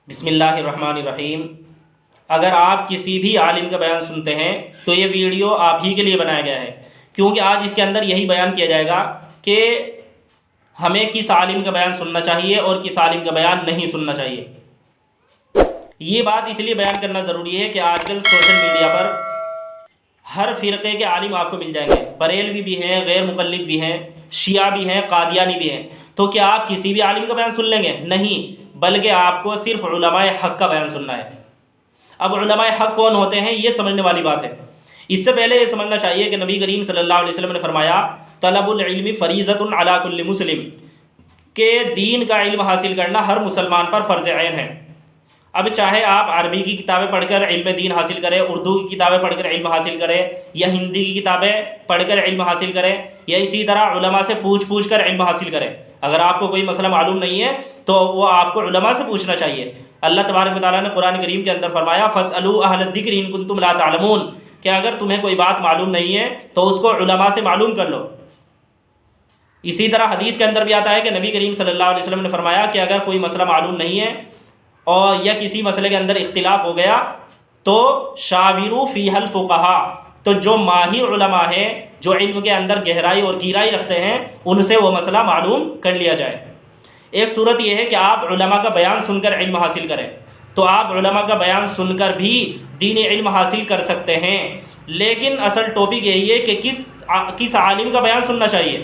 بسم اللہ الرحمن الرحیم۔ اگر آپ کسی بھی عالم کا بیان سنتے ہیں تو یہ ویڈیو آپ ہی کے لیے بنایا گیا ہے، کیونکہ آج اس کے اندر یہی بیان کیا جائے گا کہ ہمیں کس عالم کا بیان سننا چاہیے اور کس عالم کا بیان نہیں سننا چاہیے۔ یہ بات اس لیے بیان کرنا ضروری ہے کہ آج کل سوشل میڈیا پر ہر فرقے کے عالم آپ کو مل جائیں گے، بریلوی بھی ہیں، غیر مقلد بھی ہیں، شیعہ بھی ہیں، قادیانی بھی ہیں۔ تو کیا آپ کسی بھی عالم کا بیان سن لیں گے؟ نہیں، بلکہ آپ کو صرف علماء حق کا بیان سننا ہے۔ اب علماء حق کون ہوتے ہیں یہ سمجھنے والی بات ہے۔ اس سے پہلے یہ سمجھنا چاہیے کہ نبی کریم صلی اللہ علیہ وسلم نے فرمایا طلب العلم فریضۃ علی کل مسلم، کہ دین کا علم حاصل کرنا ہر مسلمان پر فرض عین ہے۔ اب چاہے آپ عربی کی کتابیں پڑھ کر علم دین حاصل کریں، اردو کی کتابیں پڑھ کر علم حاصل کریں، یا ہندی کی کتابیں پڑھ کر علم حاصل کریں، یا اسی طرح علماء سے پوچھ کر علم حاصل کریں۔ اگر آپ کو کوئی مسئلہ معلوم نہیں ہے تو وہ آپ کو علماء سے پوچھنا چاہیے۔ اللہ تبارک و تعالیٰ نے قرآن کریم کے اندر فرمایا فَاسْأَلُوا أَهْلَ الذِّكْرِ إِن كُنتُمْ لَا تَعْلَمُونَ، کہ اگر تمہیں کوئی بات معلوم نہیں ہے تو اس کو علماء سے معلوم کر لو۔ اسی طرح حدیث کے اندر بھی آتا ہے کہ نبی کریم صلی اللہ علیہ وسلم نے فرمایا کہ اگر کوئی مسئلہ معلوم نہیں ہے اور یا کسی مسئلے کے اندر اختلاف ہو گیا تو شاوروا فیہ الفقہاء، تو جو ماہر علماء ہیں، جو علم کے اندر گہرائی اور گیرائی رکھتے ہیں، ان سے وہ مسئلہ معلوم کر لیا جائے۔ ایک صورت یہ ہے کہ آپ علماء کا بیان سن کر علم حاصل کریں، تو آپ علماء کا بیان سن کر بھی دینی علم حاصل کر سکتے ہیں، لیکن اصل ٹاپک یہی ہے کہ کس عالم کا بیان سننا چاہیے۔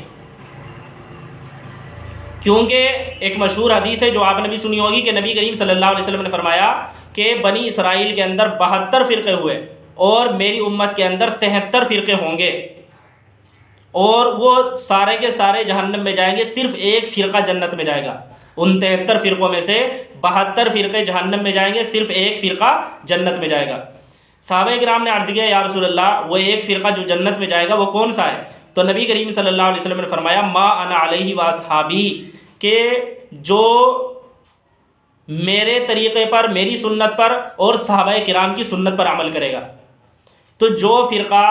کیونکہ ایک مشہور حدیث ہے جو آپ نے بھی سنی ہوگی کہ نبی کریم صلی اللہ علیہ وسلم نے فرمایا کہ بنی اسرائیل کے اندر 72 فرقے ہوئے اور میری امت کے اندر 73 فرقے ہوں گے، اور وہ سارے کے سارے جہنم میں جائیں گے، صرف ایک فرقہ جنت میں جائے گا۔ ان 73 فرقوں میں سے 72 فرقے جہنم میں جائیں گے، صرف ایک فرقہ جنت میں جائے گا۔ صحابہ کرام نے عرض کیا یا رسول اللہ، وہ ایک فرقہ جو جنت میں جائے گا وہ کون سا ہے؟ تو نبی کریم صلی اللہ علیہ وسلم نے فرمایا ما انا علیہ واصحابی، کہ جو میرے طریقے پر، میری سنت پر اور صحابہ کرام کی سنت پر عمل کرے گا۔ تو جو فرقہ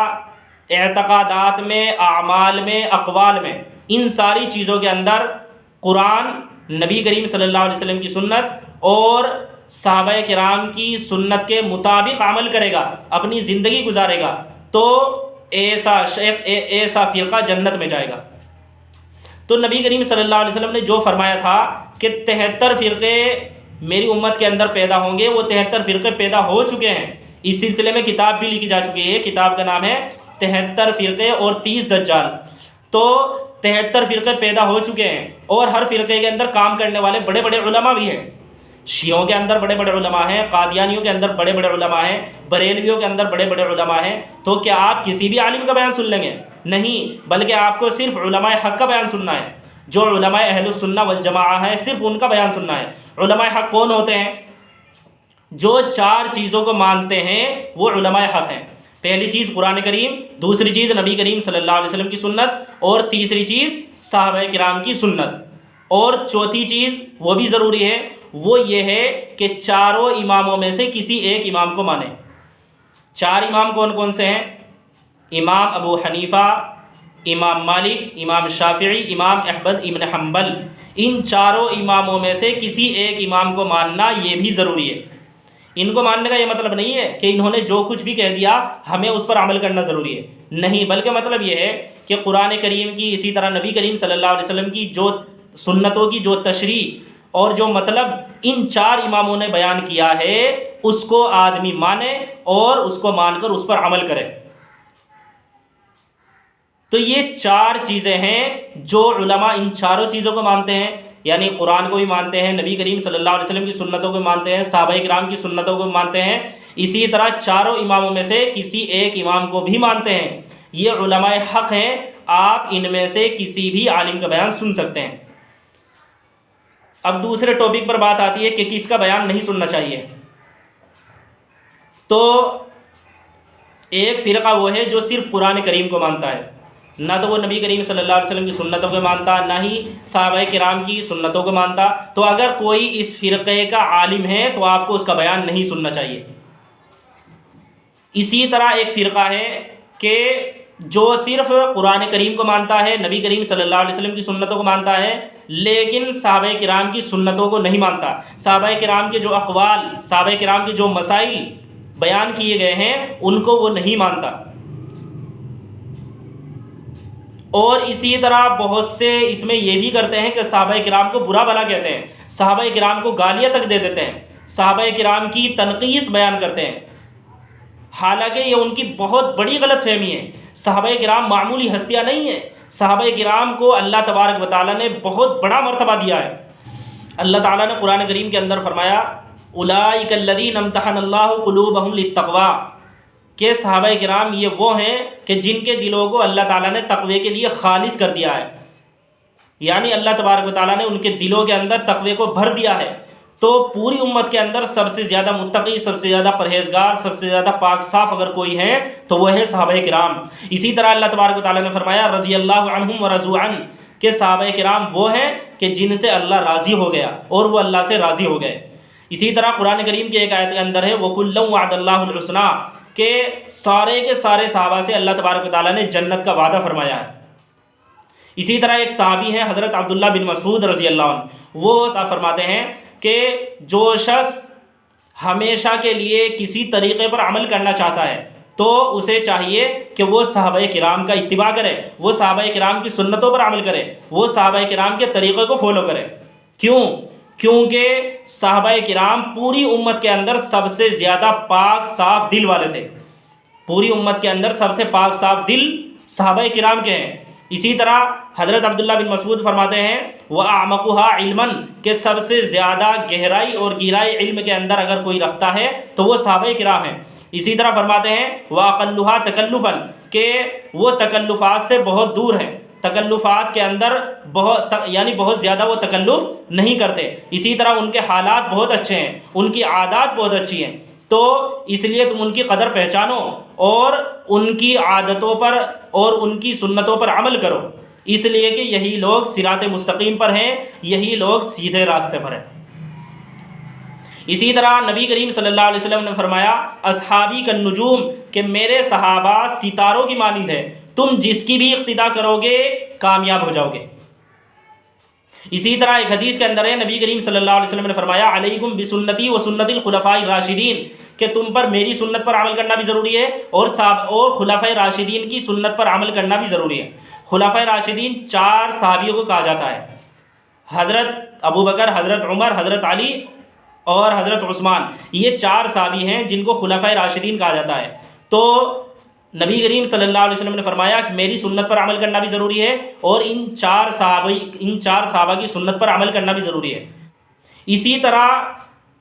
اعتقادات میں، اعمال میں، اقوال میں، ان ساری چیزوں کے اندر قرآن، نبی کریم صلی اللہ علیہ وسلم کی سنت اور صحابہ کرام کی سنت کے مطابق عمل کرے گا، اپنی زندگی گزارے گا، تو ایسا فرقہ جنت میں جائے گا۔ تو نبی کریم صلی اللہ علیہ وسلم نے جو فرمایا تھا کہ 73 فرقے میری امت کے اندر پیدا ہوں گے، وہ 73 فرقے پیدا ہو چکے ہیں۔ اس سلسلے میں کتاب بھی لکھی جا چکی ہے، کتاب کا نام ہے 73 فرقے اور 30 دجال۔ تو 73 فرقے پیدا ہو چکے ہیں، اور ہر فرقے کے اندر کام کرنے والے بڑے بڑے علماء بھی ہیں۔ شیعوں کے اندر بڑے بڑے علماء ہیں، قادیانیوں کے اندر بڑے بڑے علماء ہیں، بریلویوں کے اندر بڑے بڑے علماء ہیں۔ تو کیا آپ کسی بھی عالم کا بیان سن لیں گے؟ نہیں، بلکہ آپ کو صرف علماء حق کا بیان سننا ہے، جو علماء اہل السنہ والجماعہ ہیں، صرف ان کا بیان سننا ہے۔ علماء حق کون ہوتے ہیں؟ جو 4 چیزوں کو مانتے ہیں وہ علماء حق ہیں۔ پہلی چیز قرآن کریم، دوسری چیز نبی کریم صلی اللہ علیہ وسلم کی سنت، اور تیسری چیز صحابہ کرام کی سنت، اور چوتھی چیز وہ بھی ضروری ہے، وہ یہ ہے کہ چاروں اماموں میں سے کسی ایک امام کو مانیں۔ 4 امام کون کون سے ہیں؟ امام ابو حنیفہ، امام مالک، امام شافعی، امام احمد ابن حنبل۔ ان 4 اماموں میں سے کسی ایک امام کو ماننا یہ بھی ضروری ہے۔ ان کو ماننے کا یہ مطلب نہیں ہے کہ انہوں نے جو کچھ بھی کہہ دیا ہمیں اس پر عمل کرنا ضروری ہے، نہیں، بلکہ مطلب یہ ہے کہ قرآن کریم کی، اسی طرح نبی کریم صلی اللہ علیہ وسلم کی جو سنتوں کی جو تشریح اور جو مطلب ان 4 اماموں نے بیان کیا ہے اس کو آدمی مانے اور اس کو مان کر اس پر عمل کرے۔ تو یہ 4 چیزیں ہیں جو علماء ان 4 چیزوں کو مانتے ہیں، یعنی قرآن کو بھی مانتے ہیں، نبی کریم صلی اللہ علیہ وسلم کی سنتوں کو مانتے ہیں، صحابہ کرام کی سنتوں کو مانتے ہیں، اسی طرح 4 اماموں میں سے کسی ایک امام کو بھی مانتے ہیں۔ یہ علماء حق ہیں، آپ ان میں سے کسی بھی عالم کا بیان سن سکتے ہیں۔ اب دوسرے ٹاپک پر بات آتی ہے کہ کس کا بیان نہیں سننا چاہیے۔ تو ایک فرقہ وہ ہے جو صرف قرآن کریم کو مانتا ہے، نہ تو وہ نبی کریم صلی اللہ علیہ وسلم کی سنتوں کو مانتا، نہ ہی صحابہ کرام کی سنتوں کو مانتا۔ تو اگر کوئی اس فرقے کا عالم ہے تو آپ کو اس کا بیان نہیں سننا چاہیے۔ اسی طرح ایک فرقہ ہے کہ جو صرف قرآن کریم کو مانتا ہے، نبی کریم صلی اللہ علیہ وسلم کی سنتوں کو مانتا ہے، لیکن صحابہ کرام کی سنتوں کو نہیں مانتا، صحابہ کرام کے جو اقوال، صحابہ کرام کے جو مسائل بیان کیے گئے ہیں ان کو وہ نہیں مانتا۔ اور اسی طرح بہت سے اس میں یہ بھی کرتے ہیں کہ صحابہ کرام کو برا بھلا کہتے ہیں، صحابہ کرام کو گالیاں تک دے دیتے ہیں، صحابہ کرام کی تنقیص بیان کرتے ہیں، حالانکہ یہ ان کی بہت بڑی غلط فہمی ہے۔ صحابہ کرام معمولی ہستیاں نہیں ہیں، صحابہ کرام کو اللہ تبارک و تعالیٰ نے بہت بڑا مرتبہ دیا ہے۔ اللہ تعالیٰ نے قرآن کریم کے اندر فرمایا اولئک الذین امتحن اللہ قلوبہم للتقوی، کہ صحابہ کرام یہ وہ ہیں کہ جن کے دلوں کو اللہ تعالیٰ نے تقوی کے لیے خالص کر دیا ہے، یعنی اللہ تبارک و تعالیٰ نے ان کے دلوں کے اندر تقوی کو بھر دیا ہے۔ تو پوری امت کے اندر سب سے زیادہ متقی، سب سے زیادہ پرہیزگار، سب سے زیادہ پاک صاف اگر کوئی ہے تو وہ ہے صحابہ کرام۔ اسی طرح اللہ تبارک و تعالیٰ نے فرمایا رضی اللہ عنہم ورضوا عنہ، کہ صحابہ کرام وہ ہیں کہ جن سے اللہ راضی ہو گیا اور وہ اللہ سے راضی ہو گئے۔ اسی طرح قرآن کریم کی ایک آیت کے اندر ہے وَكُلًّا وَعَدَ اللَّهُ الْحُسْنَىٰ، کہ سارے کے سارے صحابہ سے اللہ تبارک و تعالیٰ نے جنت کا وعدہ فرمایا ہے۔ اسی طرح ایک صحابی ہیں حضرت عبداللہ بن مسعود رضی اللہ عنہ، وہ صاحب فرماتے ہیں کہ جو شخص ہمیشہ کے لیے کسی طریقے پر عمل کرنا چاہتا ہے تو اسے چاہیے کہ وہ صحابہ کرام کا اتباع کرے، وہ صحابہ کرام کی سنتوں پر عمل کرے، وہ صحابہ کرام کے طریقے کو فالو کرے۔ کیوں؟ کیونکہ صحابہ کرام پوری امت کے اندر سب سے زیادہ پاک صاف دل والے تھے، پوری امت کے اندر سب سے پاک صاف دل صحابہ کرام کے ہیں۔ اسی طرح حضرت عبداللہ بن مسعود فرماتے ہیں وَأَعْمَقُهَا عِلْمًا، کہ سب سے زیادہ گہرائی اور گہرائی علم کے اندر اگر کوئی رکھتا ہے تو وہ صحابہ کرام ہیں۔ اسی طرح فرماتے ہیں وَأَقَلُّهَا تَكَلُّفًا، کہ وہ تکلفات سے بہت دور ہیں، تکلفات کے اندر بہت زیادہ وہ تکلف نہیں کرتے۔ اسی طرح ان کے حالات بہت اچھے ہیں، ان کی عادات بہت اچھی ہیں، تو اس لیے تم ان کی قدر پہچانو اور ان کی عادتوں پر اور ان کی سنتوں پر عمل کرو، اس لیے کہ یہی لوگ صراط مستقیم پر ہیں، یہی لوگ سیدھے راستے پر ہیں۔ اسی طرح نبی کریم صلی اللہ علیہ وسلم نے فرمایا اصحابی کالنجوم، کہ میرے صحابہ ستاروں کی مانند ہے، تم جس کی بھی اقتداء کرو گے کامیاب ہو جاؤ گے۔ اسی طرح ایک حدیث کے اندر ہے نبی کریم صلی اللہ علیہ وسلم نے فرمایا علیکم بسنتی و سنت الخلفاء الراشدین، کہ تم پر میری سنت پر عمل کرنا بھی ضروری ہے اور خلفاء راشدین کی سنت پر عمل کرنا بھی ضروری ہے۔ خلفاء راشدین 4 صحابیوں کو کہا جاتا ہے، حضرت ابوبکر، حضرت عمر، حضرت علی اور حضرت عثمان، یہ 4 صحابی ہیں جن کو خلفاء راشدین کہا جاتا ہے۔ تو نبی کریم صلی اللہ علیہ وسلم نے فرمایا کہ میری سنت پر عمل کرنا بھی ضروری ہے اور ان 4 صحابہ کی سنت پر عمل کرنا بھی ضروری ہے۔ اسی طرح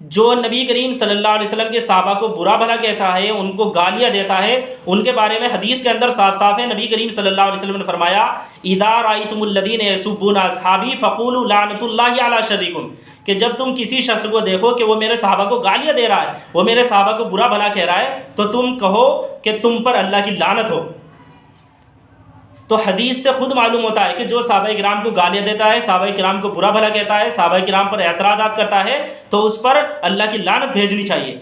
جو نبی کریم صلی اللہ علیہ وسلم کے صحابہ کو برا بھلا کہتا ہے، ان کو گالیاں دیتا ہے، ان کے بارے میں حدیث کے اندر صاف صاف ہے، نبی کریم صلی اللہ علیہ وسلم نے فرمایا اذا رأیتم الذین یسبون اصحابی فقولوا لعنۃ اللہ علی شرکم، کہ جب تم کسی شخص کو دیکھو کہ وہ میرے صحابہ کو گالیاں دے رہا ہے، وہ میرے صحابہ کو برا بھلا کہہ رہا ہے، تو تم کہو کہ تم پر اللہ کی لعنت ہو۔ تو حدیث سے خود معلوم ہوتا ہے کہ جو صحابہ کرام کو گالیاں دیتا ہے، صحابہ کرام کو برا بھلا کہتا ہے، صحابہ کرام پر اعتراضات کرتا ہے، تو اس پر اللہ کی لعنت بھیجنی چاہیے۔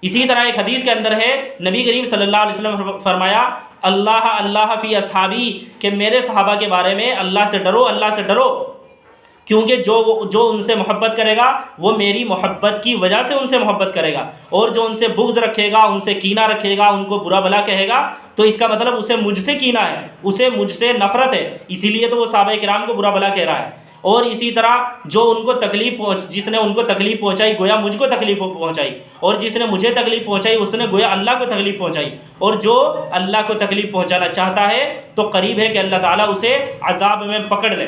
اسی طرح ایک حدیث کے اندر ہے نبی کریم صلی اللہ علیہ وسلم نے فرمایا اللہ اللہ فی اصحابی، کہ میرے صحابہ کے بارے میں اللہ سے ڈرو، اللہ سے ڈرو، کیونکہ جو ان سے محبت کرے گا وہ میری محبت کی وجہ سے ان سے محبت کرے گا، اور جو ان سے بغض رکھے گا، ان سے کینہ رکھے گا، ان کو برا بھلا کہے گا، تو اس کا مطلب اسے مجھ سے کینہ ہے، اسے مجھ سے نفرت ہے، اسی لیے تو وہ صحابہ کرام کو برا بھلا کہہ رہا ہے۔ اور اسی طرح جو ان کو جس نے ان کو تکلیف پہنچائی گویا مجھ کو تکلیف پہنچائی، اور جس نے مجھے تکلیف پہنچائی اس نے گویا اللہ کو تکلیف پہنچائی، اور جو اللہ کو تکلیف پہنچانا چاہتا ہے تو قریب ہے کہ اللہ تعالیٰ اسے عذاب میں پکڑ لے۔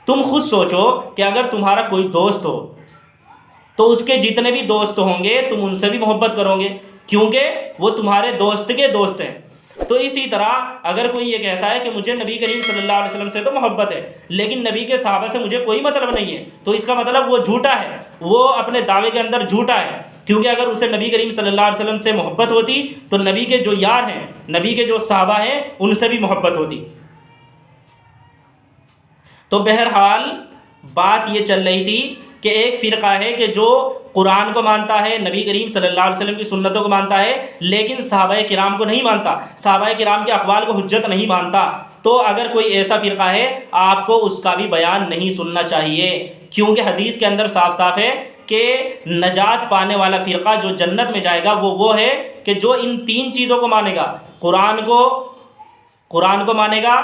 تم خود سوچو کہ اگر تمہارا کوئی دوست ہو تو اس کے جتنے بھی دوست ہوں گے تم ان سے بھی محبت کرو گے، کیونکہ وہ تمہارے دوست کے دوست ہیں۔ تو اسی طرح اگر کوئی یہ کہتا ہے کہ مجھے نبی کریم صلی اللہ علیہ وسلم سے تو محبت ہے لیکن نبی کے صحابہ سے مجھے کوئی مطلب نہیں ہے، تو اس کا مطلب وہ جھوٹا ہے، وہ اپنے دعوے کے اندر جھوٹا ہے، کیونکہ اگر اسے نبی کریم صلی اللہ علیہ وسلم سے محبت ہوتی تو نبی کے جو یار ہیں، نبی کے جو صحابہ ہیں، ان سے بھی محبت ہوتی۔ تو بہرحال بات یہ چل رہی تھی کہ ایک فرقہ ہے کہ جو قرآن کو مانتا ہے، نبی کریم صلی اللہ علیہ وسلم کی سنتوں کو مانتا ہے، لیکن صحابہ کرام کو نہیں مانتا، صحابہ کرام کے اقوال کو حجت نہیں مانتا، تو اگر کوئی ایسا فرقہ ہے آپ کو اس کا بھی بیان نہیں سننا چاہیے، کیونکہ حدیث کے اندر صاف صاف ہے کہ نجات پانے والا فرقہ جو جنت میں جائے گا وہ ہے کہ جو ان 3 چیزوں کو مانے گا، قرآن کو مانے گا،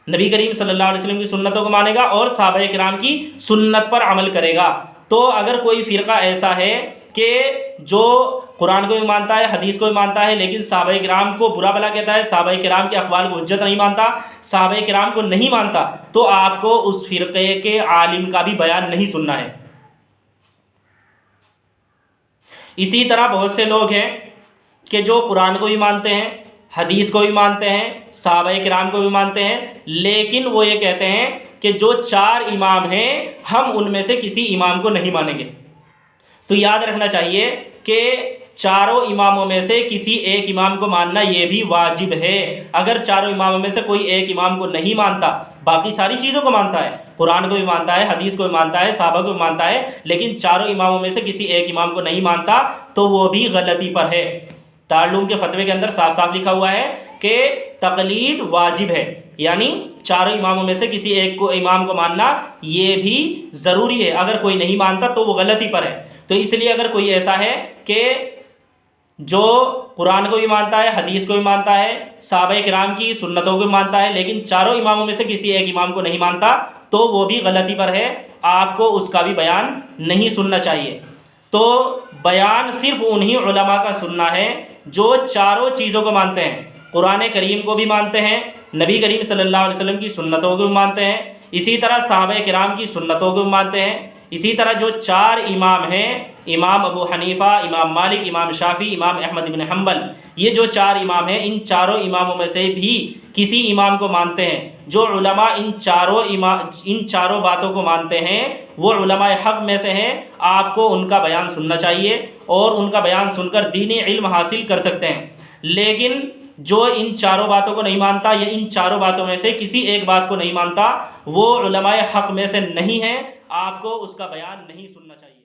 نبی کریم صلی اللہ علیہ وسلم کی سنتوں کو مانے گا، اور صحابہ کرام کی سنت پر عمل کرے گا۔ تو اگر کوئی فرقہ ایسا ہے کہ جو قرآن کو بھی مانتا ہے، حدیث کو بھی مانتا ہے، لیکن صحابہ کرام کو برا بھلا کہتا ہے، صحابہ کرام کے اقوال کو حجت نہیں مانتا، صحابہ کرام کو نہیں مانتا، تو آپ کو اس فرقے کے عالم کا بھی بیان نہیں سننا ہے۔ اسی طرح بہت سے لوگ ہیں کہ جو قرآن کو بھی مانتے ہیں، حدیث کو بھی مانتے ہیں، صحابہ کرام کو بھی مانتے ہیں، لیکن وہ یہ کہتے ہیں کہ جو 4 امام ہیں ہم ان میں سے کسی امام کو نہیں مانیں گے۔ تو یاد رکھنا چاہیے کہ چاروں اماموں میں سے کسی ایک امام کو ماننا یہ بھی واجب ہے۔ اگر چاروں اماموں میں سے کوئی ایک امام کو نہیں مانتا، باقی ساری چیزوں کو مانتا ہے، قرآن کو بھی مانتا ہے، حدیث کو بھی مانتا ہے، صحابہ کو بھی مانتا ہے، لیکن چاروں اماموں میں سے کسی ایک امام کو نہیں مانتا، تو وہ بھی غلطی پر ہے۔ دارالعلوم کے فتوے کے اندر صاف صاف لکھا ہوا ہے کہ تقلید واجب ہے، یعنی چاروں اماموں میں سے کسی ایک کو امام کو ماننا یہ بھی ضروری ہے۔ اگر کوئی نہیں مانتا تو وہ غلطی پر ہے۔ تو اس لیے اگر کوئی ایسا ہے کہ جو قرآن کو بھی مانتا ہے، حدیث کو بھی مانتا ہے، صحابہ کرام کی سنتوں کو بھی مانتا ہے، لیکن چاروں اماموں میں سے کسی ایک امام کو نہیں مانتا، تو وہ بھی غلطی پر ہے، آپ کو اس کا بھی بیان نہیں سننا چاہیے۔ تو بیان صرف انہی علماء کا سننا ہے جو چاروں چیزوں کو مانتے ہیں، قرآن کریم کو بھی مانتے ہیں، نبی کریم صلی اللہ علیہ وسلم کی سنتوں کو بھی مانتے ہیں، اسی طرح صحابہ کرام کی سنتوں کو بھی مانتے ہیں، اسی طرح جو 4 امام ہیں، امام ابو حنیفہ، امام مالک، امام شافعی، امام احمد بن حنبل، یہ جو 4 امام ہیں، ان چاروں اماموں میں سے بھی کسی امام کو مانتے ہیں۔ جو علماء ان چاروں باتوں کو مانتے ہیں وہ علماء حق میں سے ہیں، آپ کو ان کا بیان سننا چاہیے اور ان کا بیان سن کر دینی علم حاصل کر سکتے ہیں۔ لیکن جو ان چاروں باتوں کو نہیں مانتا یا ان چاروں باتوں میں سے کسی ایک بات کو نہیں مانتا، وہ علماء حق میں سے نہیں ہے، آپ کو اس کا بیان نہیں سننا چاہیے۔